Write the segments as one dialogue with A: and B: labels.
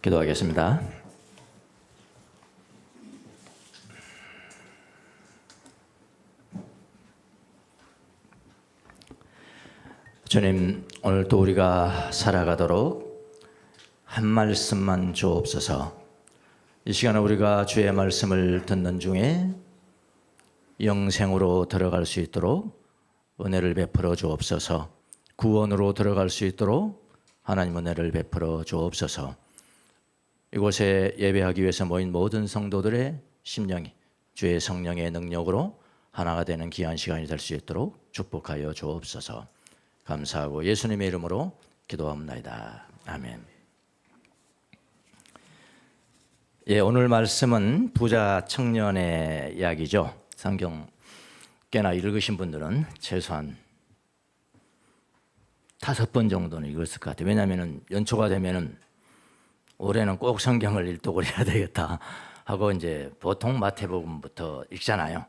A: 기도하겠습니다. 주님, 오늘도 우리가 살아가도록 한 말씀만 주옵소서. 이 시간에 우리가 주의 말씀을 듣는 중에 영생으로 들어갈 수 있도록 은혜를 베풀어 주옵소서. 구원으로 들어갈 수 있도록 하나님 은혜를 베풀어 주옵소서. 이곳에 예배하기 위해서 모인 모든 성도들의 심령이 주의 성령의 능력으로 하나가 되는 귀한 시간이 될 수 있도록 축복하여 주옵소서. 감사하고 예수님의 이름으로 기도합니다. 아멘. 오늘 말씀은 부자 청년의 이야기죠. 성경 꽤나 읽으신 분들은 최소한 5번 정도는 읽었을 것 같아요. 왜냐하면 연초가 되면은 올해는 꼭 성경을 일독을 해야 되겠다 하고 이제 보통 마태복음부터 읽잖아요.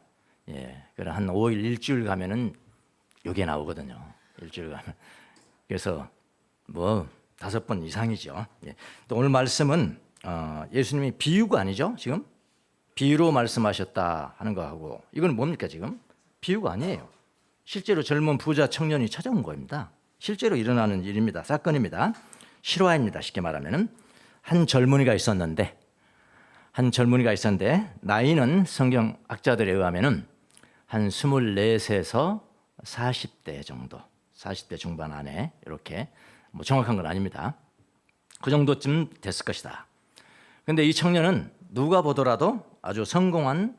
A: 그래 한 5일 일주일 가면은 이게 나오거든요. 일주일 가면. 그래서 뭐 5번 이상이죠. 또 오늘 말씀은 예수님이 비유가 아니죠. 지금 비유로 말씀하셨다 하는 거하고 이건 뭡니까 지금? 비유가 아니에요. 실제로 젊은 부자 청년이 찾아온 겁니다. 실제로 일어나는 일입니다. 사건입니다. 실화입니다. 쉽게 말하면은 한 젊은이가 있었는데 나이는 성경 학자들에 의하면은 한 24세에서 40대 정도, 40대 중반 안에 이렇게 뭐 정확한 건 아닙니다. 그 정도쯤 됐을 것이다. 근데 이 청년은 누가 보더라도 아주 성공한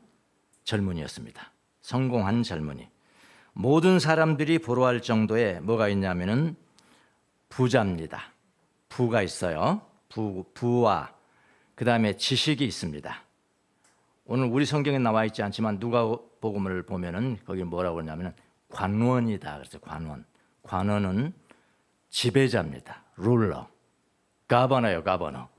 A: 젊은이였습니다. 성공한 젊은이. 모든 사람들이 부러워할 정도의 뭐가 있냐면은 부자입니다. 부가 있어요. 부와 그 다음에 지식이 있습니다. 오늘 우리 성경에 나와 있지 않지만 누가복음을 보면은 거기 뭐라고 그러냐면은 관원이다. 그래서 관원은 지배자입니다. 룰러, 가버너요, 가버너.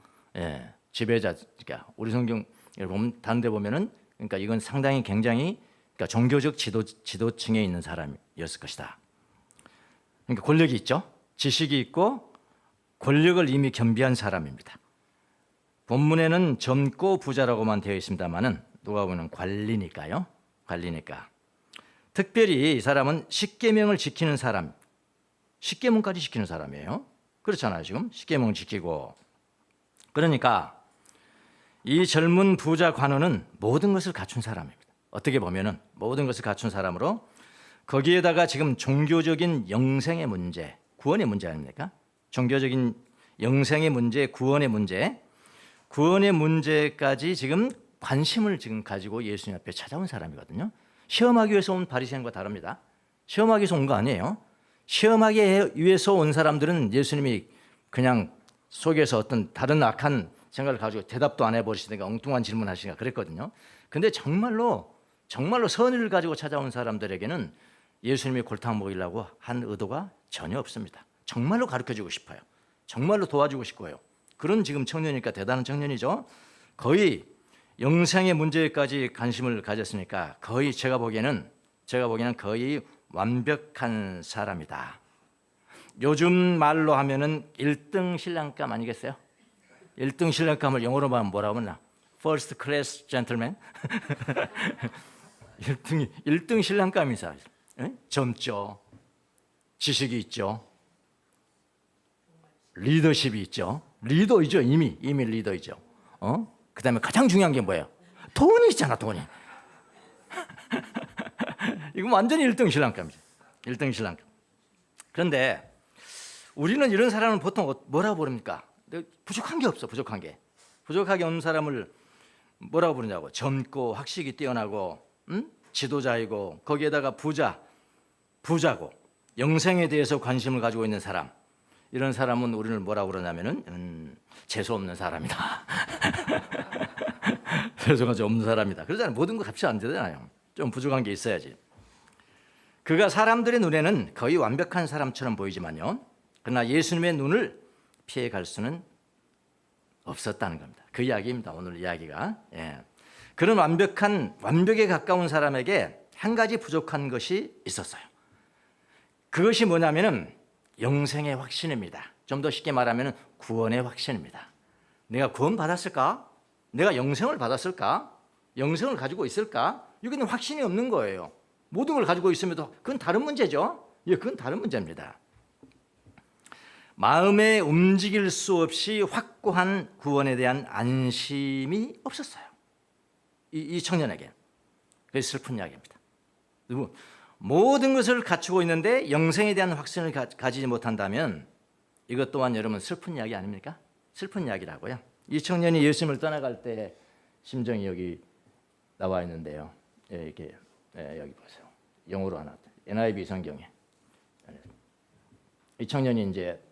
A: 지배자. 그러니까 우리 성경을 보면 다른 데 보면은 그러니까 이건 상당히 굉장히 그러니까 종교적 지도층에 있는 사람이었을 것이다. 그러니까 권력이 있죠. 지식이 있고 권력을 이미 겸비한 사람입니다. 본문에는 젊고 부자라고만 되어 있습니다만은 누가 보면 관리니까요. 관리니까. 특별히 이 사람은 십계명을 지키는 사람, 십계명까지 지키는 사람이에요. 그렇잖아요. 지금 십계명 지키고. 그러니까 이 젊은 부자 관원은 모든 것을 갖춘 사람입니다. 어떻게 보면은 모든 것을 갖춘 사람으로 거기에다가 지금 종교적인 영생의 문제, 구원의 문제 아닙니까? 종교적인 영생의 문제, 구원의 문제까지 지금 관심을 지금 가지고 예수님 앞에 찾아온 사람이거든요. 시험하기 위해서 온 바리새인과 다릅니다. 시험하기 위해서 온 거 아니에요. 시험하기 위해서 온 사람들은 예수님이 그냥 속에서 어떤 다른 악한 생각을 가지고 대답도 안 해버리시니까 엉뚱한 질문하시니까 그랬거든요. 근데 정말로 선의를 가지고 찾아온 사람들에게는 예수님이 골탕 먹이려고 한 의도가 전혀 없습니다. 정말로 가르쳐주고 싶어요. 정말로 도와주고 싶고요. 그런 지금 청년이니까 대단한 청년이죠. 거의 영생의 문제까지 관심을 가졌으니까 거의 제가 보기에는 거의 완벽한 사람이다. 요즘 말로 하면은 1등 신랑감 아니겠어요? 1등 신랑감을 영어로 말하면 뭐라고 하나? First class gentleman. 1등 신랑감이 사람. 젊죠. 지식이 있죠. 리더십이 있죠. 리더이죠. 이미 리더이죠. 그다음에 가장 중요한 게 뭐예요? 돈이 있잖아, 돈이. 이건 완전히 1등 신랑감이죠. 1등 신랑감. 그런데 우리는 이런 사람은 보통 뭐라고 부릅니까? 부족한 게 없어. 부족하게 온 사람을 뭐라고 부르냐고. 젊고 학식이 뛰어나고 지도자이고 거기에다가 부자고 영생에 대해서 관심을 가지고 있는 사람. 이런 사람은 우리는 뭐라고 그러냐면은 재수 없는 사람이다. 재수가 좀 없는 사람이다. 그러잖아요. 모든 거 값이 안 되잖아요. 좀 부족한 게 있어야지. 그가 사람들의 눈에는 거의 완벽한 사람처럼 보이지만요. 그러나 예수님의 눈을 피해갈 수는 없었다는 겁니다. 그 이야기입니다. 오늘 이야기가. 그런 완벽에 가까운 사람에게 한 가지 부족한 것이 있었어요. 그것이 뭐냐면은 영생의 확신입니다. 좀 더 쉽게 말하면 구원의 확신입니다. 내가 구원받았을까? 내가 영생을 받았을까? 영생을 가지고 있을까? 여기는 확신이 없는 거예요. 모든 걸 가지고 있음에도 그건 다른 문제죠. 예, 그건 다른 문제입니다. 마음에 움직일 수 없이 확고한 구원에 대한 안심이 없었어요. 이 청년에게. 그래서 슬픈 이야기입니다. 모든 것을 갖추고 있는데 영생에 대한 확신을 가지지 못한다면 이것 또한 여러분 슬픈 이야기 아닙니까? 슬픈 이야기라고요. 이 청년이 예수님을 떠나갈 때 심정이 여기 나와 있는데요. 이렇게 여기 보세요. 영어로 하나. NIV 성경에. 이 청년이 이제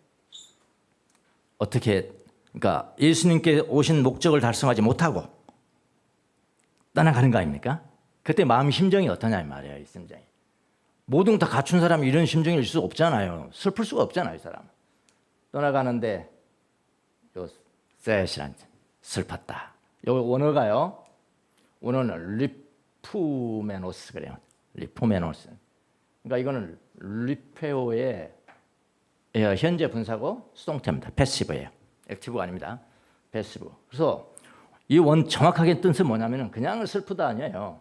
A: 어떻게 그러니까 예수님께 오신 목적을 달성하지 못하고 떠나가는 거 아닙니까? 그때 마음 심정이 어떠냐 이 말이에요. 이 심정이. 모든 다 갖춘 사람이 이런 심정일 수 없잖아요. 슬플 수가 없잖아요, 이 사람. 떠나가는데 요 셋이란 슬펐다. 요 원어가요. 원어는 리푸메노스 그래요. 리푸메노스. 그러니까 이거는 리페오의 현재 분사고 수동태입니다. 패시브예요. 액티브가 아닙니다. 패시브. 그래서 이 원 정확하게 뜻은 뭐냐면은 그냥 슬프다 아니에요.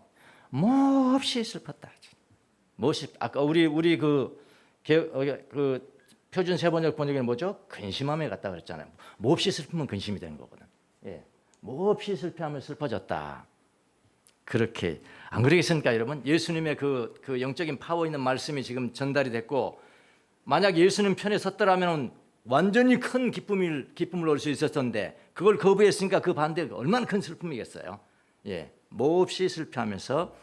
A: 몹시 슬펐다. 몹시 아까 우리 그 표준 세번역 번역에는 뭐죠? 근심함에 갔다 그랬잖아요. 몹시 슬프면 근심이 되는 거거든. 예, 몹시 슬퍼하면 슬퍼졌다. 그렇게 안 그러겠습니까, 여러분? 예수님의 그 영적인 파워 있는 말씀이 지금 전달이 됐고, 만약 예수님 편에 섰더라면 완전히 큰 기쁨을 얻을 수 있었던데 그걸 거부했으니까 그 반대가 얼마나 큰 슬픔이겠어요. 예, 몹시 슬퍼하면서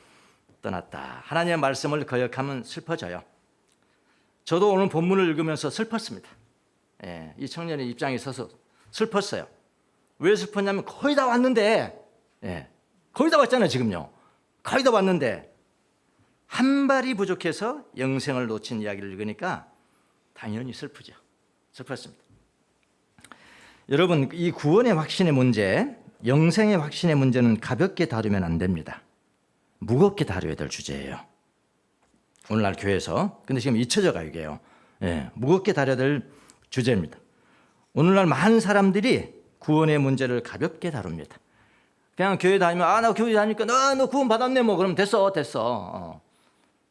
A: 떠났다. 하나님의 말씀을 거역하면 슬퍼져요. 저도 오늘 본문을 읽으면서 슬펐습니다. 예, 이 청년의 입장에 서서 슬펐어요. 왜 슬펐냐면 거의 다 왔는데, 예, 거의 다 왔잖아요. 지금요. 거의 다 왔는데 한 발이 부족해서 영생을 놓친 이야기를 읽으니까 당연히 슬프죠. 슬펐습니다. 여러분, 이 구원의 확신의 문제, 영생의 확신의 문제는 가볍게 다루면 안 됩니다. 무겁게 다뤄야 될 주제예요. 오늘날 교회에서. 근데 지금 잊혀져 가요, 이게요. 예, 무겁게 다뤄야 될 주제입니다. 오늘날 많은 사람들이 구원의 문제를 가볍게 다룹니다. 그냥 교회 다니면 나 교회 다니니까 너 구원 받았네 뭐 그럼 됐어.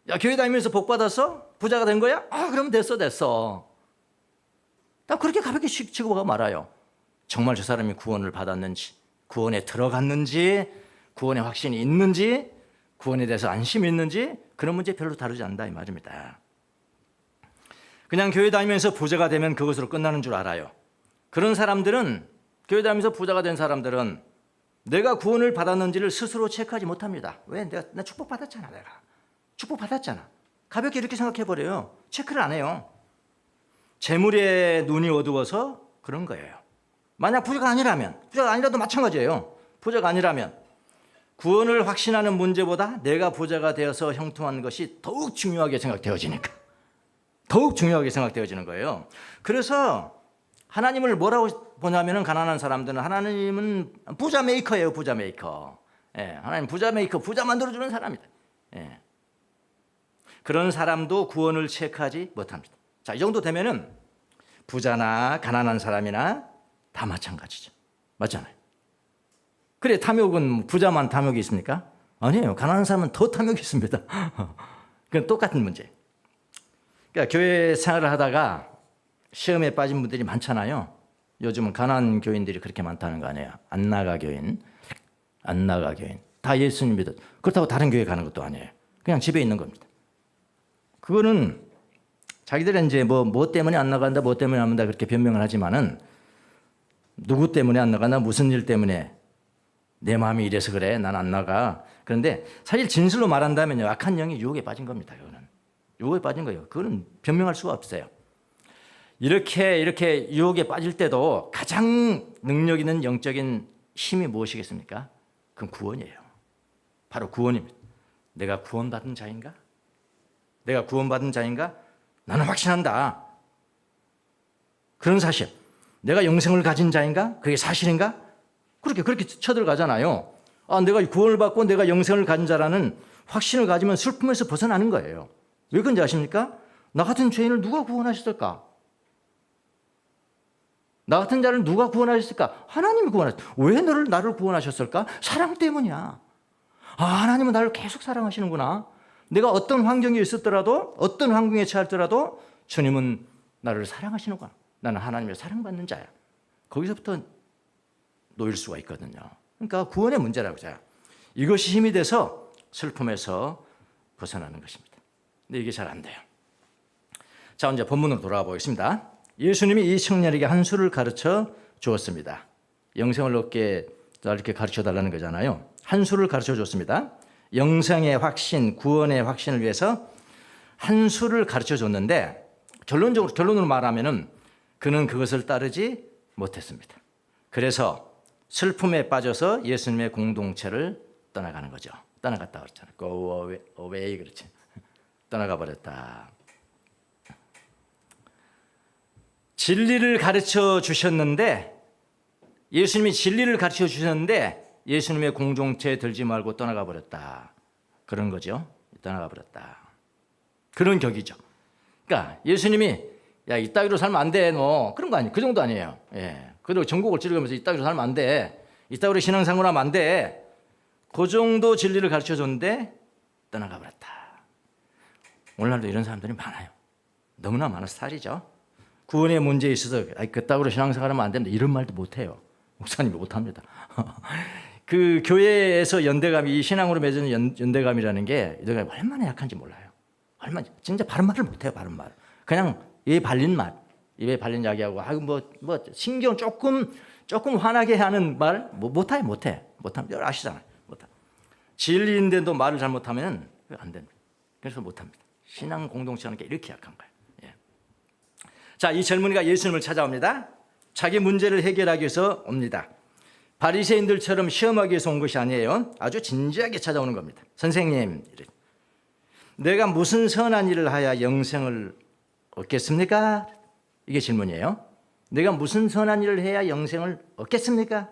A: 야, 교회 다니면서 복 받았어? 부자가 된 거야? 그럼 됐어. 딱 그렇게 가볍게 치고 말아요. 정말 저 사람이 구원을 받았는지, 구원에 들어갔는지, 구원의 확신이 있는지, 구원에 대해서 안심이 있는지 그런 문제 별로 다루지 않는다 이 말입니다. 그냥 교회 다니면서 부자가 되면 그것으로 끝나는 줄 알아요. 그런 사람들은, 교회 다니면서 부자가 된 사람들은 내가 구원을 받았는지를 스스로 체크하지 못합니다. 왜? 나 축복받았잖아. 내가 축복받았잖아. 가볍게 이렇게 생각해버려요. 체크를 안 해요. 재물에 눈이 어두워서 그런 거예요. 만약 부자가 아니라도 마찬가지예요. 부자가 아니라면 구원을 확신하는 문제보다 내가 부자가 되어서 형통한 것이 더욱 중요하게 생각되어지는 거예요. 그래서 하나님을 뭐라고 보냐면은 가난한 사람들은 하나님은 부자 메이커예요. 부자 메이커. 예, 하나님 부자 메이커, 부자 만들어주는 사람이다. 예. 그런 사람도 구원을 체크하지 못합니다. 자, 이 정도 되면은 부자나 가난한 사람이나 다 마찬가지죠. 맞잖아요. 그래, 탐욕은 부자만 탐욕이 있습니까? 아니에요. 가난한 사람은 더 탐욕이 있습니다. 그건 똑같은 문제. 그러니까 교회 생활을 하다가 시험에 빠진 분들이 많잖아요. 요즘은 가난 교인들이 그렇게 많다는 거 아니에요. 안 나가 교인. 다 예수님 믿어. 그렇다고 다른 교회 가는 것도 아니에요. 그냥 집에 있는 겁니다. 그거는 자기들은 이제 뭐 때문에 안 나간다, 뭐 때문에 안 나간다 그렇게 변명을 하지만은 누구 때문에 안 나가나, 무슨 일 때문에 내 마음이 이래서 그래, 난 안 나가. 그런데 사실 진실로 말한다면요, 악한 영이 유혹에 빠진 겁니다. 이거는 유혹에 빠진 거예요. 그거는 변명할 수가 없어요. 이렇게 유혹에 빠질 때도 가장 능력 있는 영적인 힘이 무엇이겠습니까? 그건 구원이에요. 바로 구원입니다. 내가 구원받은 자인가? 나는 확신한다. 그런 사실. 내가 영생을 가진 자인가? 그게 사실인가? 그렇게 쳐들어가잖아요. 내가 구원을 받고 내가 영생을 가진 자라는 확신을 가지면 슬픔에서 벗어나는 거예요. 왜 그런지 아십니까? 나 같은 죄인을 누가 구원하셨을까? 나 같은 자를 누가 구원하셨을까? 하나님이 구원하셨다. 왜 나를 구원하셨을까? 사랑 때문이야. 하나님은 나를 계속 사랑하시는구나. 내가 어떤 환경에 있었더라도, 어떤 환경에 처할더라도 주님은 나를 사랑하시는구나. 나는 하나님의 사랑받는 자야. 거기서부터 놓일 수가 있거든요. 그러니까 구원의 문제라고 해요. 이것이 힘이 돼서 슬픔에서 벗어나는 것입니다. 근데 이게 잘 안 돼요. 자, 이제 본문으로 돌아가 보겠습니다. 예수님이 이 청년에게 한 수를 가르쳐 주었습니다. 영생을 얻게 이렇게 가르쳐 달라는 거잖아요. 한 수를 가르쳐 줬습니다. 영생의 확신, 구원의 확신을 위해서 한 수를 가르쳐 줬는데 결론으로 말하면은 그는 그것을 따르지 못했습니다. 그래서 슬픔에 빠져서 예수님의 공동체를 떠나가는 거죠. 떠나갔다 그랬잖아요. Go away 그렇지. 떠나가 버렸다. 진리를 가르쳐 주셨는데 예수님이 진리를 가르쳐 주셨는데 예수님의 공동체에 들지 말고 떠나가 버렸다. 그런 거죠. 떠나가 버렸다. 그런 격이죠. 그러니까 예수님이 야, 이따위로 살면 안 돼, 너. 그런 거 아니에요. 그 정도 아니에요. 예. 그리고 전국을 찌르면서 이따위로 살면 안 돼. 이따위로 신앙생활 하면 안 돼. 그 정도 진리를 가르쳐 줬는데 떠나가 버렸다. 오늘날도 이런 사람들이 많아요. 너무나 많은 스타일이죠. 구원의 문제에 있어서 그따위로 신앙생활 하면 안 된다. 이런 말도 못해요. 목사님이 못합니다. 그 교회에서 연대감이, 이 신앙으로 맺은 연대감이라는 게 얼마나 약한지 몰라요. 얼마나, 진짜 바른 말을 못해요, 바른 말. 그냥 입에 발린 말, 입에 발린 이야기하고, 신경 조금 화나게 하는 말, 못해. 못합니다. 아시잖아요. 못합니다. 진리인데도 말을 잘못하면 안 됩니다. 그래서 못합니다. 신앙 공동체라는 게 이렇게 약한 거예요. 예. 자, 이 젊은이가 예수님을 찾아옵니다. 자기 문제를 해결하기 위해서 옵니다. 바리새인들처럼 시험하기 위해서 온 것이 아니에요. 아주 진지하게 찾아오는 겁니다. 선생님, 내가 무슨 선한 일을 하여 영생을 얻겠습니까? 이게 질문이에요. 내가 무슨 선한 일을 해야 영생을 얻겠습니까?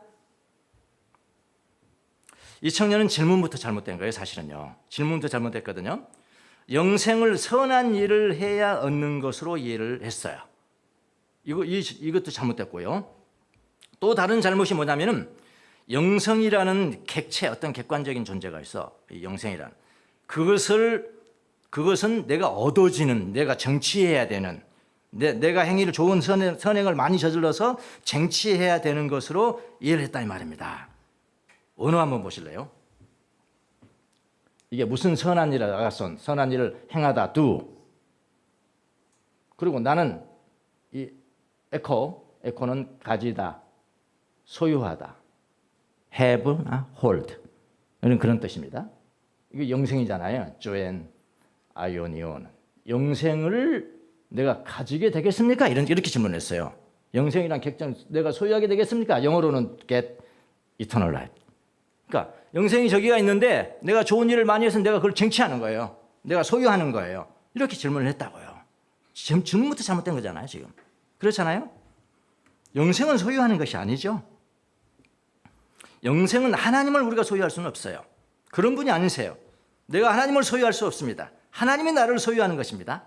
A: 이 청년은 질문부터 잘못된 거예요, 사실은요. 질문부터 잘못됐거든요. 영생을 선한 일을 해야 얻는 것으로 이해를 했어요. 이것도 잘못됐고요. 또 다른 잘못이 뭐냐면은 영성이라는 객체, 어떤 객관적인 존재가 있어. 이 영생이란. 그것은 내가 얻어지는, 내가 정치해야 되는, 내가 행위를 좋은 선행을 많이 저질러서 쟁취해야 되는 것으로 이해를 했다 이 말입니다. 언어 한번 보실래요? 이게 무슨 선한 일을 나갔선, 선한 일을 행하다, do. 그리고 나는 이 에코는 가지다, 소유하다, have, hold. 이런 그런 뜻입니다. 이게 영생이잖아요. 조엔, 아이오니온. 영생을 내가 가지게 되겠습니까? 이렇게 질문했어요. 영생이란 객정 내가 소유하게 되겠습니까? 영어로는 get eternal life. 그러니까 영생이 저기가 있는데 내가 좋은 일을 많이 해서 내가 그걸 쟁취하는 거예요. 내가 소유하는 거예요. 이렇게 질문을 했다고요. 질문부터 잘못된 거잖아요, 지금. 그렇잖아요? 영생은 소유하는 것이 아니죠. 영생은 하나님을 우리가 소유할 수는 없어요. 그런 분이 아니세요. 내가 하나님을 소유할 수 없습니다. 하나님이 나를 소유하는 것입니다.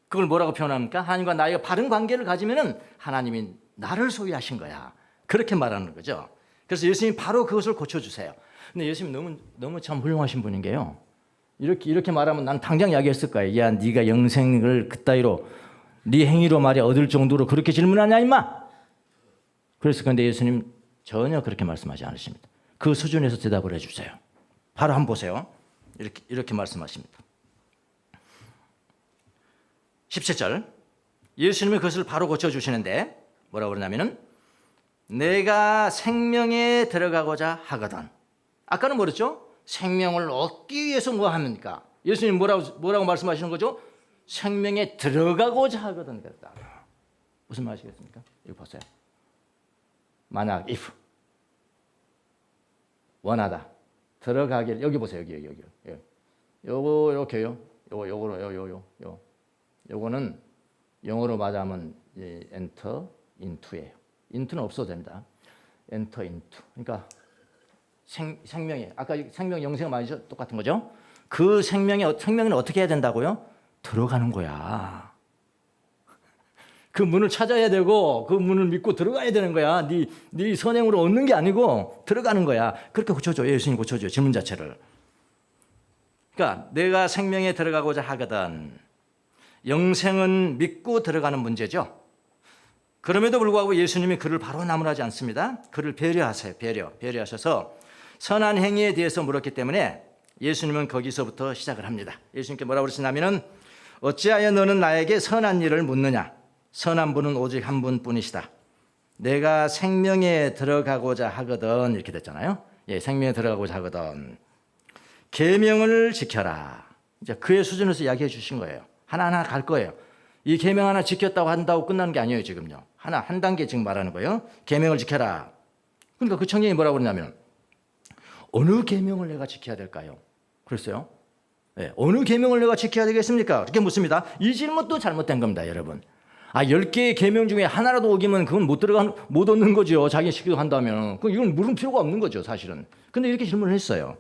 A: 그걸 뭐라고 표현합니까? 하나님과 나의 바른 관계를 가지면은 하나님이 나를 소유하신 거야. 그렇게 말하는 거죠. 그래서 예수님이 바로 그것을 고쳐주세요. 근데 예수님 너무 참 훌륭하신 분인 게요. 이렇게 말하면 난 당장 이야기했을 거예요. 야, 네가 영생을 그따위로 네 행위로 말이야 얻을 정도로 그렇게 질문하냐 임마. 그래서 근데 예수님 전혀 그렇게 말씀하지 않으십니다. 그 수준에서 대답을 해주세요. 바로 한번 보세요. 이렇게 말씀하십니다. 17절 예수님이 그것을 바로 고쳐주시는데 뭐라고 그러냐면은 내가 생명에 들어가고자 하거든. 아까는 뭐랬죠? 생명을 얻기 위해서 뭐 합니까? 예수님 뭐라고 말씀하시는 거죠? 생명에 들어가고자 하거든. 그랬다. 무슨 말이시겠습니까? 이거 보세요. 만약 if 원하다 들어가길 여기 보세요. 여기. 요거 이렇게요. 요거는 영어로 말하면 enter into예요. into는 없어도 됩니다. enter into. 그러니까 생명에 아까 생명 영생 말이죠. 똑같은 거죠. 그 생명은 어떻게 해야 된다고요? 들어가는 거야. 그 문을 찾아야 되고 그 문을 믿고 들어가야 되는 거야. 네 선행으로 얻는 게 아니고 들어가는 거야. 그렇게 고쳐줘요. 예수님 고쳐줘요. 질문 자체를. 그러니까 내가 생명에 들어가고자 하거든. 영생은 믿고 들어가는 문제죠. 그럼에도 불구하고 예수님이 그를 바로 나무라지 않습니다. 그를 배려하세요. 배려하셔서 선한 행위에 대해서 물었기 때문에 예수님은 거기서부터 시작을 합니다. 예수님께 뭐라고 그러시냐면은 어찌하여 너는 나에게 선한 일을 묻느냐. 선한 분은 오직 한 분뿐이시다. 내가 생명에 들어가고자 하거든. 이렇게 됐잖아요. 예, 생명에 들어가고자 하거든. 계명을 지켜라. 이제 그의 수준에서 이야기해 주신 거예요. 하나하나 갈 거예요. 이 계명 하나 지켰다고 한다고 끝나는 게 아니에요. 지금요. 한 단계 지금 말하는 거예요. 계명을 지켜라. 그러니까 그 청년이 뭐라고 그러냐면 어느 계명을 내가 지켜야 될까요? 그랬어요. 네, 어느 계명을 내가 지켜야 되겠습니까? 이렇게 묻습니다. 이 질문도 잘못된 겁니다, 여러분. 10개의 계명 중에 하나라도 어기면 그건 못 얻는 거죠. 자기 시키고 한다면. 그럼 이건 물을 필요가 없는 거죠, 사실은. 근데 이렇게 질문을 했어요.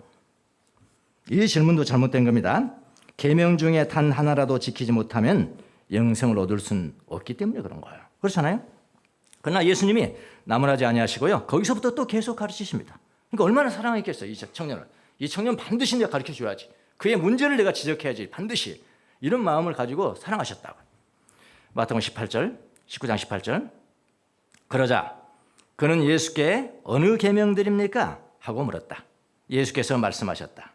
A: 이 질문도 잘못된 겁니다. 계명 중에 단 하나라도 지키지 못하면 영생을 얻을 수는 없기 때문에 그런 거예요. 그렇잖아요? 그러나 예수님이 나무라지 아니하시고요. 거기서부터 또 계속 가르치십니다. 그러니까 얼마나 사랑했겠어요, 이 청년을. 이 청년 반드시 내가 가르쳐줘야지. 그의 문제를 내가 지적해야지. 반드시. 이런 마음을 가지고 사랑하셨다고. 마태복음 18절, 19장 18절. 그러자 그는 예수께 어느 계명들입니까? 하고 물었다. 예수께서 말씀하셨다.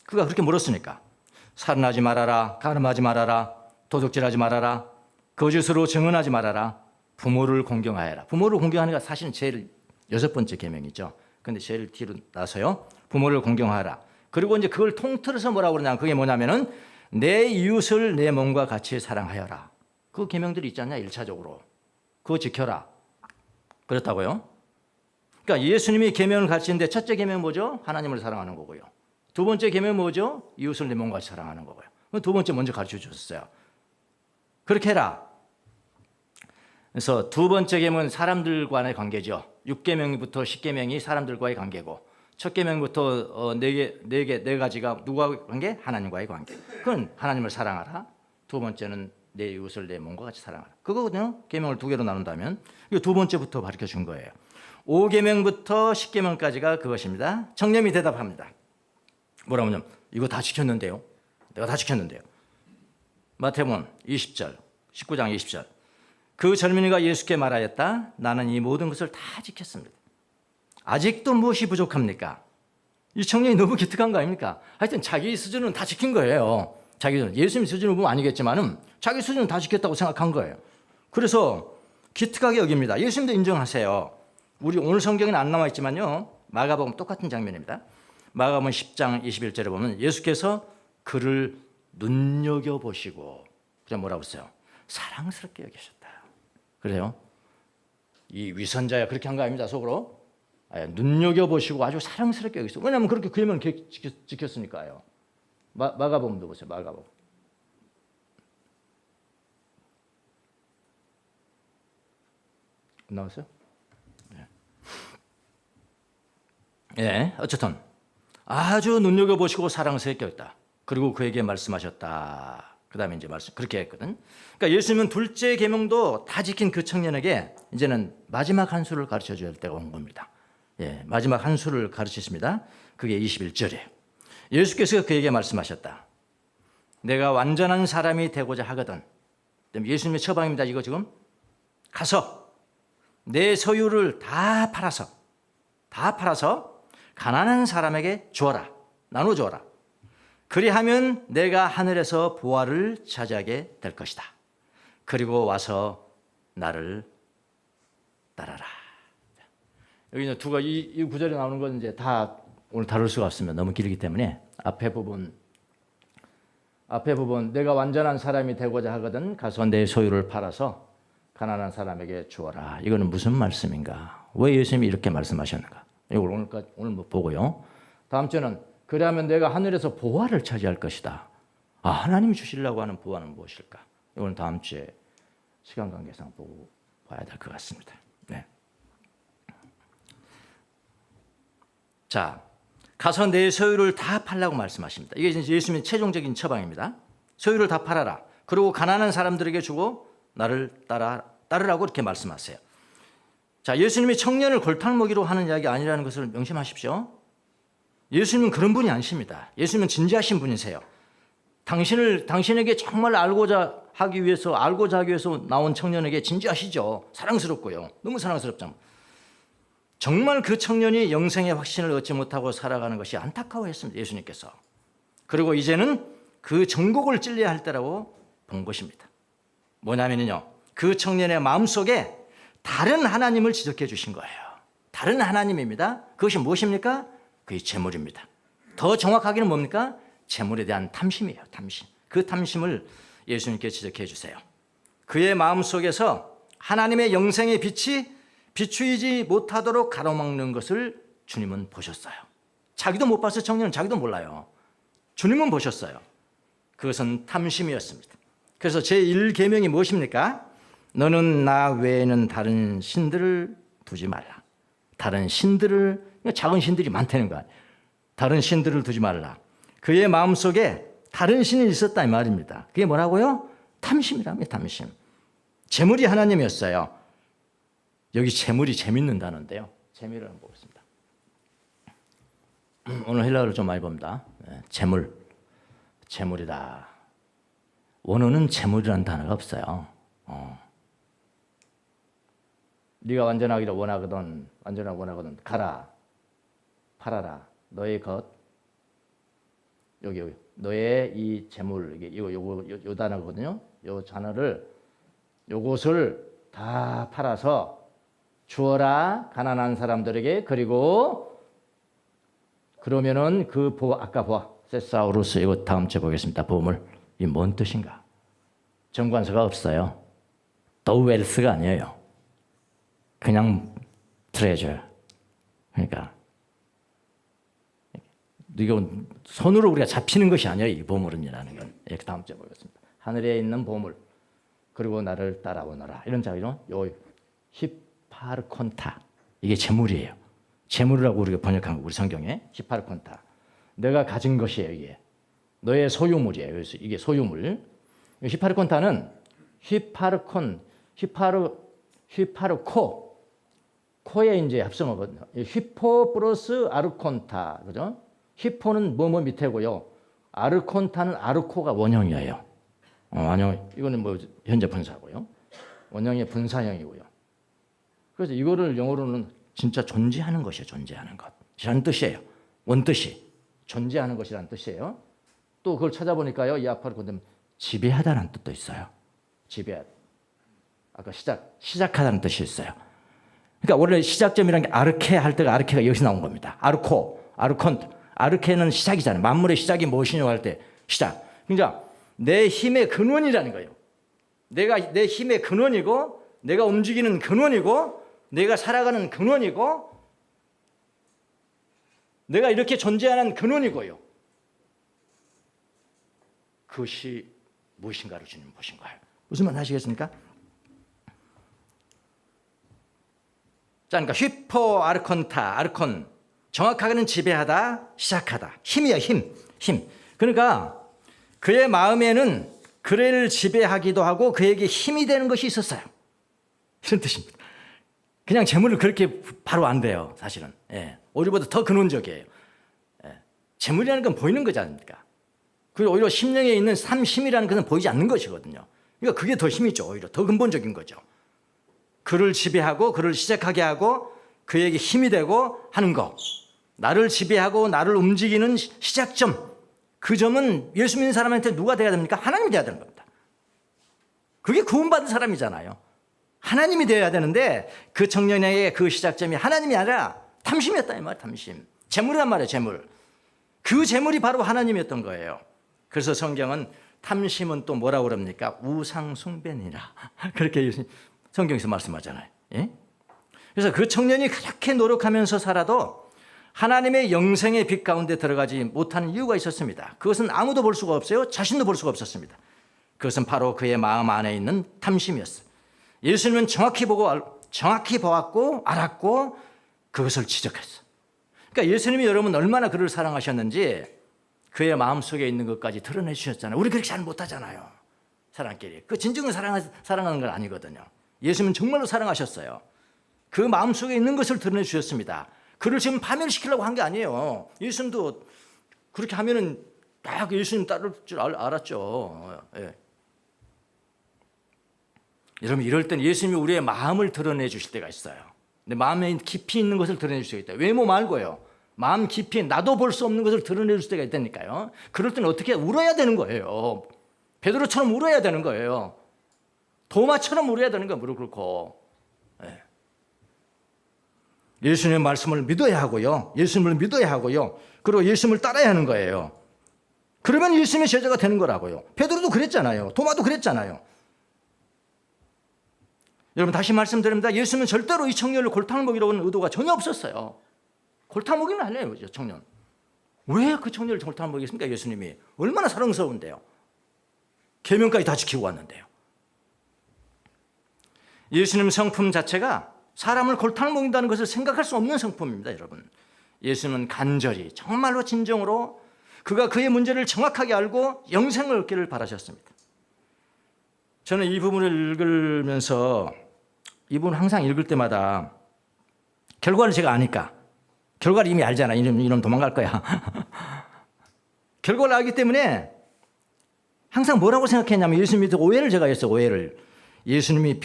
A: 그가 그렇게 물었으니까 살인하지 말아라, 가늠하지 말아라, 도둑질하지 말아라, 거짓으로 증언하지 말아라, 부모를 공경하여라. 부모를 공경하는 게 사실은 제일 6번째 계명이죠. 근데 제일 뒤로 나서요. 부모를 공경하라. 그리고 이제 그걸 통틀어서 뭐라고 그러냐? 그게 뭐냐면은 내 이웃을 내 몸과 같이 사랑하여라. 그 계명들이 있지 않냐? 1차적으로. 그거 지켜라. 그렇다고요? 그러니까 예수님이 계명을 가르치는데 첫째 계명은 뭐죠? 하나님을 사랑하는 거고요. 두 번째 계명은 뭐죠? 이웃을 내 몸과 같이 사랑하는 거고요. 두 번째 먼저 가르쳐 주셨어요. 그렇게 해라. 그래서 두 번째 계명은 사람들과의 관계죠. 6계명부터 10계명이 사람들과의 관계고 첫 계명부터 네 가지가 누구와의 관계? 하나님과의 관계. 그건 하나님을 사랑하라. 두 번째는 내 이웃을 내 몸과 같이 사랑하라. 그거거든요. 계명을 두 개로 나눈다면 이거 두 번째부터 가르쳐 준 거예요. 5계명부터 10계명까지가 그것입니다. 청년이 대답합니다. 뭐라고 하냐면 이거 다 지켰는데요. 내가 다 지켰는데요. 마태복음 20절, 19장 20절. 그 젊은이가 예수께 말하였다. 나는 이 모든 것을 다 지켰습니다. 아직도 무엇이 부족합니까? 이 청년이 너무 기특한 거 아닙니까? 하여튼 자기 수준은 다 지킨 거예요. 자기 수준. 예수님 수준을 보면 아니겠지만은 자기 수준은 다 지켰다고 생각한 거예요. 그래서 기특하게 여깁니다. 예수님도 인정하세요. 우리 오늘 성경에는 안 나와 있지만요. 마가복음 똑같은 장면입니다. 마가복음 10장 21절에 보면 예수께서 그를 눈여겨보시고 그냥 뭐라고 했어요? 사랑스럽게 여기셨다. 그래요? 이 위선자야 그렇게 한 거 아닙니다. 속으로. 눈여겨보시고 아주 사랑스럽게 여기셨어요. 왜냐하면 그렇게 계명을 지켰으니까요. 마가복음도 보세요. 마가복음. 나왔어요? 네, 어쨌든 아주 눈여겨보시고 사랑스럽게 했다. 그리고 그에게 말씀하셨다. 그 다음에 이제 그렇게 했거든. 그러니까 예수님은 둘째 계명도 다 지킨 그 청년에게 이제는 마지막 한 수를 가르쳐 줘야 할 때가 온 겁니다. 예, 마지막 한 수를 가르치십니다. 그게 21절이에요. 예수께서 그에게 말씀하셨다. 내가 완전한 사람이 되고자 하거든. 예수님의 처방입니다. 이거 지금 가서 내 소유를 다 팔아서 가난한 사람에게 주어라. 나눠 주어라. 그리하면 내가 하늘에서 보화를 차지하게 될 것이다. 그리고 와서 나를 따라라. 여기 이제 이 구절에 나오는 건 이제 다 오늘 다룰 수가 없습니다. 너무 길기 때문에 앞에 부분 내가 완전한 사람이 되고자 하거든 가서 내 소유를 팔아서 가난한 사람에게 주어라. 이거는 무슨 말씀인가? 왜 예수님이 이렇게 말씀하셨는가? 이걸 오늘 보고요. 다음 주는 그러면 내가 하늘에서 보화를 차지할 것이다. 하나님이 주시려고 하는 보화는 무엇일까? 이건 다음 주에 시간 관계상 보고 봐야 될 것 같습니다. 네. 자, 가서 내 소유를 다 팔라고 말씀하십니다. 이게 예수님의 최종적인 처방입니다. 소유를 다 팔아라. 그리고 가난한 사람들에게 주고 나를 따르라고 이렇게 말씀하세요. 자, 예수님이 청년을 골탕먹이로 하는 이야기 아니라는 것을 명심하십시오. 예수님은 그런 분이 아니십니다. 예수님은 진지하신 분이세요. 당신에게 정말 알고자 하기 위해서 나온 청년에게 진지하시죠. 사랑스럽고요. 너무 사랑스럽죠. 정말 그 청년이 영생의 확신을 얻지 못하고 살아가는 것이 안타까워했습니다. 예수님께서. 그리고 이제는 그 정곡을 찔려야 할 때라고 본 것입니다. 뭐냐면요, 그 청년의 마음속에 다른 하나님을 지적해 주신 거예요. 다른 하나님입니다. 그것이 무엇입니까? 그게 재물입니다. 더 정확하게는 뭡니까? 재물에 대한 탐심이에요. 탐심. 그 탐심을 예수님께 지적해 주세요. 그의 마음속에서 하나님의 영생의 빛이 비추이지 못하도록 가로막는 것을 주님은 보셨어요. 자기도 못 봤어요. 청년은 자기도 몰라요. 주님은 보셨어요. 그것은 탐심이었습니다. 그래서 제1계명이 무엇입니까? 너는 나 외에는 다른 신들을 두지 말라. 다른 신들을, 작은 신들이 많다는 거야. 다른 신들을 두지 말라. 그의 마음속에 다른 신이 있었다 이 말입니다. 그게 뭐라고요? 탐심이랍니다. 탐심. 재물이 하나님이었어요. 여기 재물이 재밌는 단어인데요. 재미를 한번 보겠습니다. 오늘 헬라어를 좀 많이 봅니다. 재물, 재물이다. 원어는 재물이라는 단어가 없어요. 네가 완전하기를 원하거든, 가라, 팔아라. 너의 것, 여기 너의 이 재물, 요 단어거든요. 요 단어를 요것을 다 팔아서 주어라 가난한 사람들에게. 그리고 그러면은 그 아까 세사우루스, 이거 다음 주에 보겠습니다. 보물. 이 뭔 뜻인가? 정관서가 없어요. 더 웰스가 아니에요. 그냥 트레저. 그러니까 이거 손으로 우리가 잡히는 것이 아니에요. 이 보물은이라는 건. 이렇게 다음 주에 보겠습니다. 하늘에 있는 보물. 그리고 나를 따라오너라. 이런 자기죠. 요 히파르콘타. 이게 재물이에요. 재물이라고 우리가 번역한 거, 우리 성경에. 히파르콘타. 내가 가진 것이에요, 이게. 너의 소유물이에요. 그래서 이게 소유물. 히파르콘타는 히파르코. 코에 이제 합성어거든요. 히포 플러스 아르콘타. 그죠? 히포는 뭐뭐 밑에고요. 아르콘타는 아르코가 원형이에요. 원형, 이거는 뭐 현재 분사고요. 원형의 분사형이고요. 그래서 이거를 영어로는 진짜 존재하는 것이에요. 존재하는 것이라는 뜻이에요. 원뜻이 존재하는 것이라는 뜻이에요. 또 그걸 찾아보니까요, 이 아파를 건드면 지배하다는 뜻도 있어요. 지배하다. 아까 시작하다는 뜻이 있어요. 그러니까 원래 시작점이라는 게 아르케 할 때가 아르케가 여기서 나온 겁니다. 아르코, 아르콘트. 아르케는 시작이잖아요. 만물의 시작이 무엇이냐고 할 때 시작. 그러니까 내 힘의 근원이라는 거예요. 내 힘의 근원이고, 내가 움직이는 근원이고, 내가 살아가는 근원이고, 내가 이렇게 존재하는 근원이고요. 그것이 무엇인가를 주님 보신 거예요. 무슨 말 하시겠습니까? 자, 그러니까 휘포 아르콘타, 아르콘. 정확하게는 지배하다, 시작하다. 힘이야, 힘. 그러니까 그의 마음에는 그를 지배하기도 하고 그에게 힘이 되는 것이 있었어요. 이런 뜻입니다. 그냥 재물을 그렇게 바로 안 돼요, 사실은. 예. 오히려보다 더 근원적이에요. 예. 재물이라는 건 보이는 거지 않습니까? 그리고 오히려 심령에 있는 삼심이라는 것은 보이지 않는 것이거든요. 그러니까 그게 더 힘이죠. 오히려 더 근본적인 거죠. 그를 지배하고 그를 시작하게 하고 그에게 힘이 되고 하는 거. 나를 지배하고 나를 움직이는 시작점. 그 점은 예수 믿는 사람한테 누가 돼야 됩니까? 하나님이 돼야 되는 겁니다. 그게 구원받은 사람이잖아요. 하나님이 되어야 되는데 그 청년에게 그 시작점이 하나님이 아니라 탐심이었다 이 말이에요. 탐심. 재물이란 말이에요. 재물. 그 재물이 바로 하나님이었던 거예요. 그래서 성경은 탐심은 또 뭐라고 그럽니까? 우상숭배니라. 그렇게 성경에서 말씀하잖아요. 예? 그래서 그 청년이 그렇게 노력하면서 살아도 하나님의 영생의 빛 가운데 들어가지 못하는 이유가 있었습니다. 그것은 아무도 볼 수가 없어요. 자신도 볼 수가 없었습니다. 그것은 바로 그의 마음 안에 있는 탐심이었어요. 예수님은 정확히 보았고 알았고 그것을 지적했어요. 그러니까 예수님이 여러분 얼마나 그를 사랑하셨는지 그의 마음속에 있는 것까지 드러내 주셨잖아요. 우리 그렇게 잘 못하잖아요. 사람끼리. 그 진정한 사랑하는 건 아니거든요. 예수님은 정말로 사랑하셨어요. 그 마음속에 있는 것을 드러내 주셨습니다. 그를 지금 파멸시키려고 한 게 아니에요. 예수님도 그렇게 하면은 딱 예수님 따를 줄 알았죠. 예. 여러분 이럴 땐 예수님이 우리의 마음을 드러내 주실 때가 있어요. 내 마음에 깊이 있는 것을 드러내 주실 때가 있다. 외모 말고요. 마음 깊이 나도 볼 수 없는 것을 드러내 줄 때가 있다니까요. 그럴 때는 어떻게 울어야 되는 거예요. 베드로처럼 울어야 되는 거예요. 도마처럼 울어야 되는 거예요. 무릎 꿇고. 예. 예수님의 말씀을 믿어야 하고요. 예수님을 믿어야 하고요. 그리고 예수님을 따라야 하는 거예요. 그러면 예수님의 제자가 되는 거라고요. 베드로도 그랬잖아요. 도마도 그랬잖아요. 여러분 다시 말씀드립니다. 예수님은 절대로 이 청년을 골탕을 먹이려고 하는 의도가 전혀 없었어요. 골탕 먹이면 아니에요, 청년. 왜 그 청년을 골탕 먹이겠습니까? 예수님이 얼마나 사랑스러운데요. 계명까지 다 지키고 왔는데요. 예수님 성품 자체가 사람을 골탕 먹인다는 것을 생각할 수 없는 성품입니다, 여러분. 예수님은 간절히 정말로 진정으로 그가 그의 문제를 정확하게 알고 영생을 얻기를 바라셨습니다. 저는 이 부분을 읽으면서 이 부분을 항상 읽을 때마다 결과를 제가 아니까 결과를 이미 알잖아. 이놈 도망갈 거야. 결과를 알기 때문에 항상 뭐라고 생각했냐면 예수님이 오해를 제가 했어요. 오해를. 예수님이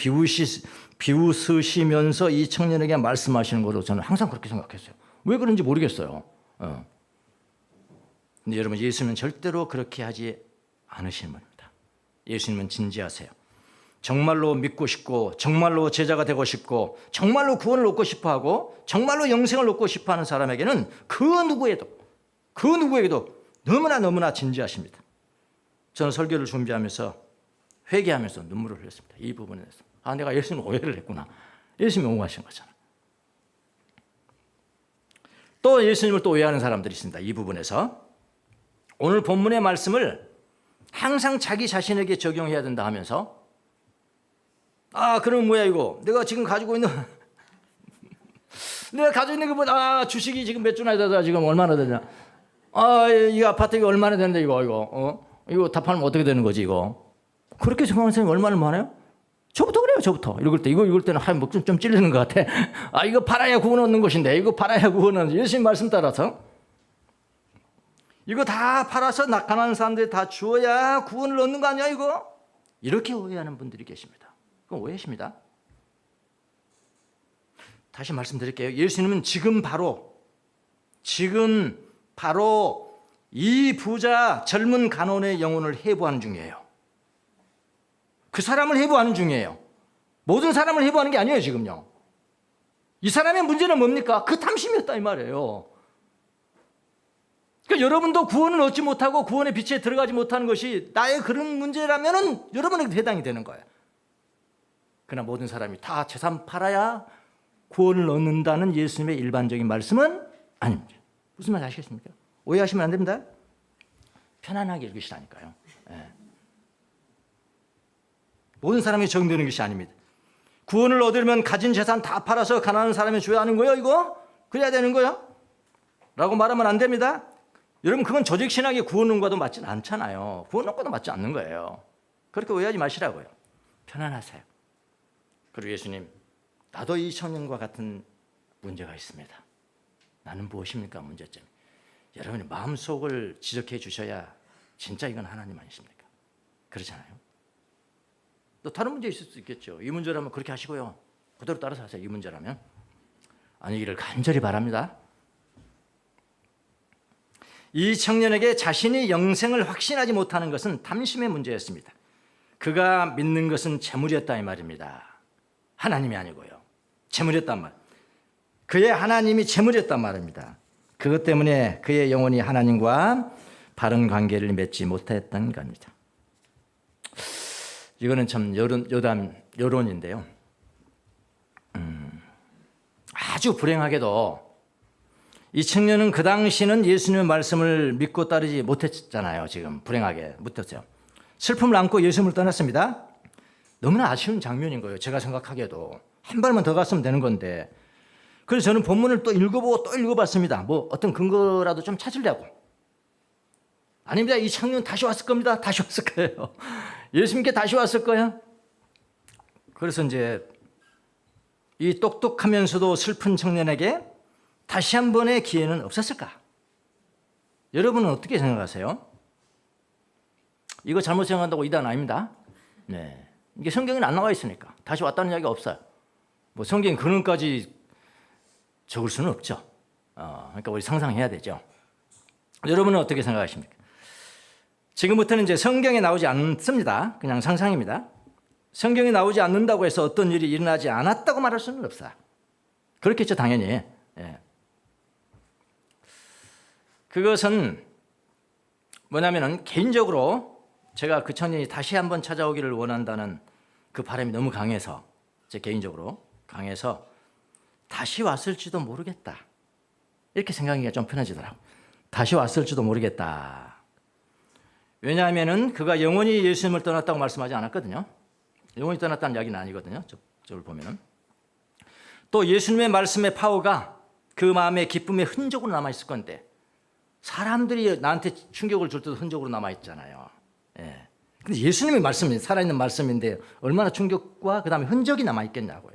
A: 비웃으시면서 이 청년에게 말씀하시는 것으로 저는 항상 그렇게 생각했어요. 왜 그런지 모르겠어요. 근데 여러분 예수님은 절대로 그렇게 하지 않으시는 분입니다. 예수님은 진지하세요. 정말로 믿고 싶고 정말로 제자가 되고 싶고 정말로 구원을 얻고 싶어하고 정말로 영생을 얻고 싶어하는 사람에게는 그 누구에게도 너무나 진지하십니다. 저는 설교를 준비하면서 회개하면서 눈물을 흘렸습니다. 이 부분에 대해서. 내가 예수님 오해를 했구나. 예수님이 오해하신 거잖아. 또 예수님을 또 오해하는 사람들이 있습니다. 이 부분에서. 오늘 본문의 말씀을 항상 자기 자신에게 적용해야 된다 하면서 그럼 뭐야 이거 내가 지금 가지고 있는 것보다 주식이 지금 몇 주나 되다 지금 얼마나 되냐 이 아파트 이거 얼마나 되는데 이거 다 팔면 어떻게 되는 거지 이거 그렇게 생각하는 사람이 얼마나 많아요? 저부터 그래요. 저부터 읽을 때는 좀 찔리는 것 같아. 이거 팔아야 구원 얻는 것인데 이거 팔아야 구원 얻는 예수님 말씀 따라서 이거 다 팔아서 가난한 사람들이 다 주어야 구원을 얻는 거 아니야 이거? 이렇게 오해하는 분들이 계십니다. 그건 오해십니다. 다시 말씀드릴게요. 예수님은 지금 바로 이 부자 젊은 간원의 영혼을 해부하는 중이에요. 그 사람을 해부하는 중이에요. 모든 사람을 해부하는 게 아니에요 지금요. 이 사람의 문제는 뭡니까? 그 탐심이었다 이 말이에요. 그러니까 여러분도 구원을 얻지 못하고 구원의 빛에 들어가지 못하는 것이 나의 그런 문제라면 여러분에게 해당이 되는 거예요. 그러나 모든 사람이 다 재산 팔아야 구원을 얻는다는 예수님의 일반적인 말씀은 아닙니다. 무슨 말 아시겠습니까? 오해하시면 안 됩니다. 편안하게 읽으시라니까요. 모든 사람이 적용되는 것이 아닙니다. 구원을 얻으려면 가진 재산 다 팔아서 가난한 사람이 줘야 하는 거예요 이거? 그래야 되는 거예요? 라고 말하면 안 됩니다. 여러분 그건 조직신학의 구원론과도 맞지 않잖아요. 구원론과도 맞지 않는 거예요. 그렇게 오해하지 마시라고요. 편안하세요. 그리고 예수님 나도 이 청년과 같은 문제가 있습니다. 나는 무엇입니까 문제점이? 여러분이 마음속을 지적해 주셔야 진짜 이건 하나님 아니십니까? 그렇잖아요. 또 다른 문제 있을 수 있겠죠. 이 문제라면 그렇게 하시고요. 그대로 따라서 하세요. 이 문제라면. 아니기를 간절히 바랍니다. 이 청년에게 자신이 영생을 확신하지 못하는 것은 탐심의 문제였습니다. 그가 믿는 것은 재물이었다 이 말입니다. 하나님이 아니고요. 재물이었단 말. 그의 하나님이 재물이었단 말입니다. 그것 때문에 그의 영혼이 하나님과 바른 관계를 맺지 못했던 겁니다. 이거는 참 여론인데요. 아주 불행하게도 이 청년은 그 당시는 예수님의 말씀을 믿고 따르지 못했잖아요. 지금 불행하게 못했어요. 슬픔을 안고 예수님을 떠났습니다. 너무나 아쉬운 장면인 거예요. 제가 생각하기에도 한 발만 더 갔으면 되는 건데 그래서 저는 본문을 또 읽어보고 또 읽어봤습니다. 뭐 어떤 근거라도 좀 찾으려고. 아닙니다. 이 청년 다시 왔을 겁니다. 다시 왔을 거예요. 예수님께 다시 왔을 거야. 그래서 이제 이 똑똑하면서도 슬픈 청년에게 다시 한 번의 기회는 없었을까? 여러분은 어떻게 생각하세요? 이거 잘못 생각한다고 이단 아닙니다. 네. 이게 성경에 안 나와 있으니까 다시 왔다는 이야기가 없어요. 뭐 성경 근원까지 적을 수는 없죠. 그러니까 우리 상상해야 되죠. 여러분은 어떻게 생각하십니까? 지금부터는 이제 성경에 나오지 않습니다. 그냥 상상입니다. 성경에 나오지 않는다고 해서 어떤 일이 일어나지 않았다고 말할 수는 없어요. 그렇겠죠, 당연히. 예. 그것은 뭐냐면은 개인적으로 제가 그 청년이 다시 한번 찾아오기를 원한다는 그 바람이 너무 강해서, 제 개인적으로 강해서 다시 왔을지도 모르겠다. 이렇게 생각하기가 좀 편해지더라고요. 다시 왔을지도 모르겠다. 왜냐하면은 그가 영원히 예수님을 떠났다고 말씀하지 않았거든요. 영원히 떠났다는 이야기는 아니거든요. 저걸 보면은. 또 예수님의 말씀의 파워가 그 마음의 기쁨의 흔적으로 남아있을 건데, 사람들이 나한테 충격을 줄 때도 흔적으로 남아있잖아요. 예. 근데 예수님의 말씀이 살아있는 말씀인데 얼마나 충격과 그 다음에 흔적이 남아있겠냐고요.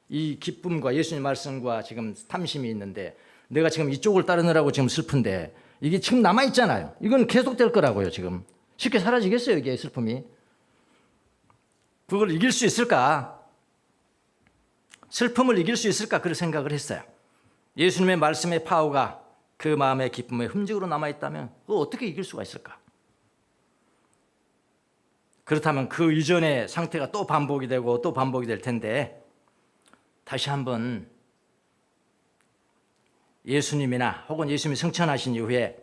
A: 이 기쁨과 예수님의 말씀과 지금 탐심이 있는데 내가 지금 이쪽을 따르느라고 지금 슬픈데 이게 지금 남아있잖아요. 이건 계속될 거라고요. 지금 쉽게 사라지겠어요. 이게 슬픔이. 그걸 이길 수 있을까? 슬픔을 이길 수 있을까? 그런 생각을 했어요. 예수님의 말씀의 파워가 그 마음의 기쁨의 흔적으로 남아있다면 그걸 어떻게 이길 수가 있을까? 그렇다면 그 이전의 상태가 또 반복이 되고 또 반복이 될 텐데, 다시 한번 예수님이나 혹은 예수님이 승천하신 이후에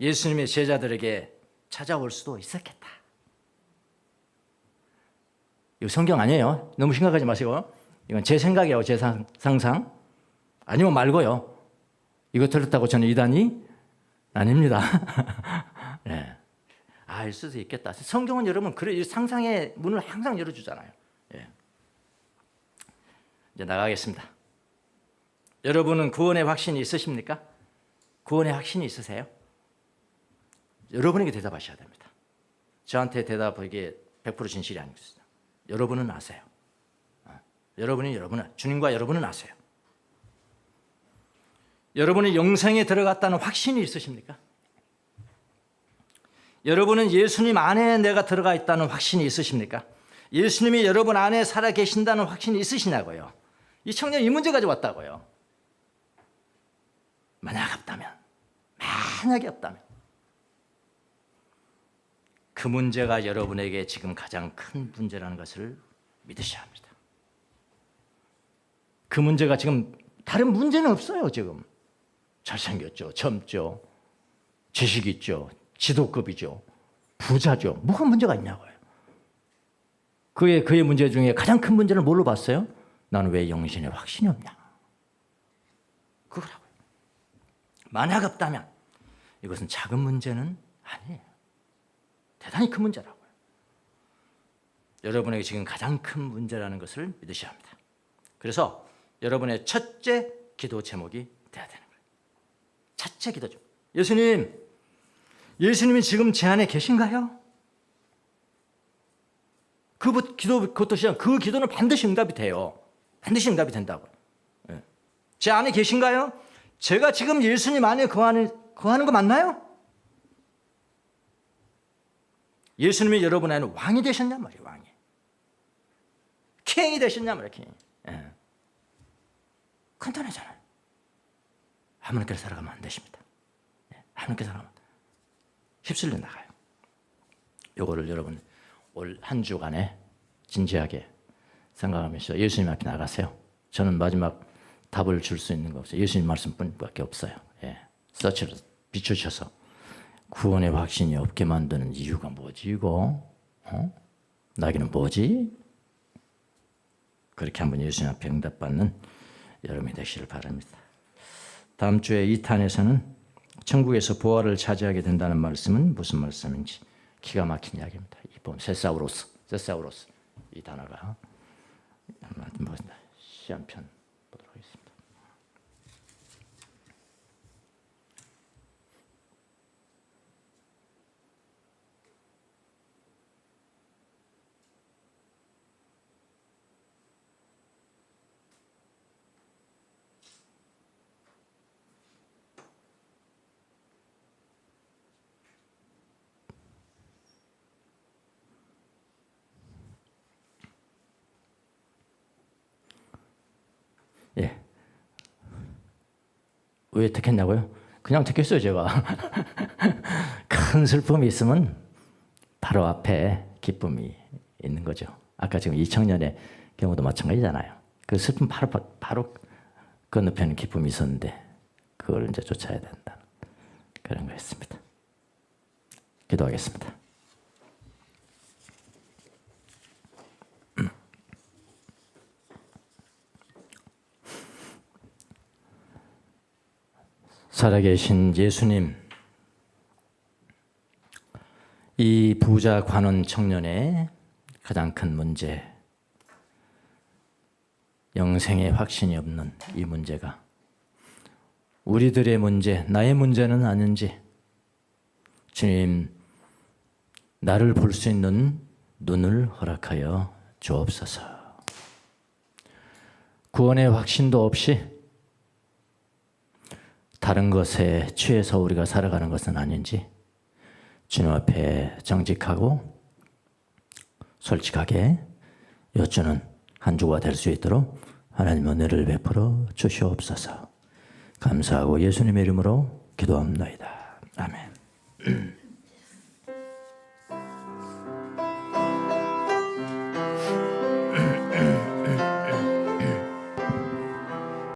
A: 예수님의 제자들에게 찾아올 수도 있었겠다. 이거 성경 아니에요. 너무 심각하지 마시고. 이건 제 생각이에요. 제 상상. 아니면 말고요. 이거 들었다고 저는 이단이 아닙니다. 네. 알 수도 있겠다. 성경은 여러분 그래 상상의 문을 항상 열어주잖아요. 예. 이제 나가겠습니다. 여러분은 구원의 확신이 있으십니까? 구원의 확신이 있으세요? 여러분에게 대답하셔야 됩니다. 저한테 대답하기에 100% 진실이 아니겠습니다. 여러분은 아세요. 여러분은 주님과 여러분은 아세요. 여러분의 영생에 들어갔다는 확신이 있으십니까? 여러분은 예수님 안에 내가 들어가 있다는 확신이 있으십니까? 예수님이 여러분 안에 살아 계신다는 확신이 있으시냐고요. 이 청년 이 문제 가지고 왔다고요. 만약에 없다면 그 문제가 여러분에게 지금 가장 큰 문제라는 것을 믿으셔야 합니다. 그 문제가 지금 다른 문제는 없어요. 지금 잘생겼죠, 젊죠, 지식 있죠, 지도급이죠, 부자죠. 뭐가 문제가 있냐고요. 그의 문제 중에 가장 큰 문제는 뭘로 봤어요? 나는 왜 영신에 확신이 없냐. 그거라고요. 만약 없다면 이것은 작은 문제는 아니에요. 대단히 큰 문제라고요. 여러분에게 지금 가장 큰 문제라는 것을 믿으셔야 합니다. 그래서 여러분의 첫째 기도 제목이 돼야 되는 거예요. 첫째 기도죠. 예수님이 지금 제 안에 계신가요? 그것도 시작. 그 기도는 반드시 응답이 돼요. 반드시 응답이 된다고요. 네. 제 안에 계신가요? 제가 지금 예수님 안에 거하는 거 맞나요? 예수님이 여러분 안에 왕이 되셨냐 말이에요. 왕이. 킹이 되셨냐 말이에요. 킹. 네. 간단하잖아요. 하나님께서 살아가면 안 되십니다. 네. 하나님께서 살아가면 휩쓸려 나가요. 요거를 여러분 올 한 주간에 진지하게 생각하면서 예수님 앞에 나가세요. 저는 마지막 답을 줄 수 있는 거 없어요. 예수님 말씀뿐밖에 없어요. 예. 서치로 비추셔서 구원의 확신이 없게 만드는 이유가 뭐지 이거? 나에게는 뭐지? 그렇게 한번 예수님 앞에 응답받는 여러분이 되시길 바랍니다. 다음 주에 2탄에서는 천국에서 부활을 차지하게 된다는 말씀은 무슨 말씀인지 기가 막힌 이야기입니다. 이번 세사우로스 이 단어가 시한편 보도록 하겠습니다. 왜 택했냐고요? 그냥 택했어요, 제가. 큰 슬픔이 있으면 바로 앞에 기쁨이 있는 거죠. 아까 지금 이 청년의 경우도 마찬가지잖아요. 그 슬픔 바로 건너편에 기쁨이 있었는데 그걸 이제 쫓아야 된다. 그런 거였습니다. 기도하겠습니다. 살아계신 예수님, 이 부자 관원 청년의 가장 큰 문제, 영생의 확신이 없는 이 문제가 우리들의 문제, 나의 문제는 아닌지 주님, 나를 볼 수 있는 눈을 허락하여 주옵소서. 구원의 확신도 없이 다른 것에 취해서 우리가 살아가는 것은 아닌지 주님 앞에 정직하고 솔직하게 여쭈는 한 주가 될 수 있도록 하나님 은혜를 베풀어 주시옵소서. 감사하고 예수님의 이름으로 기도합니다. 아멘.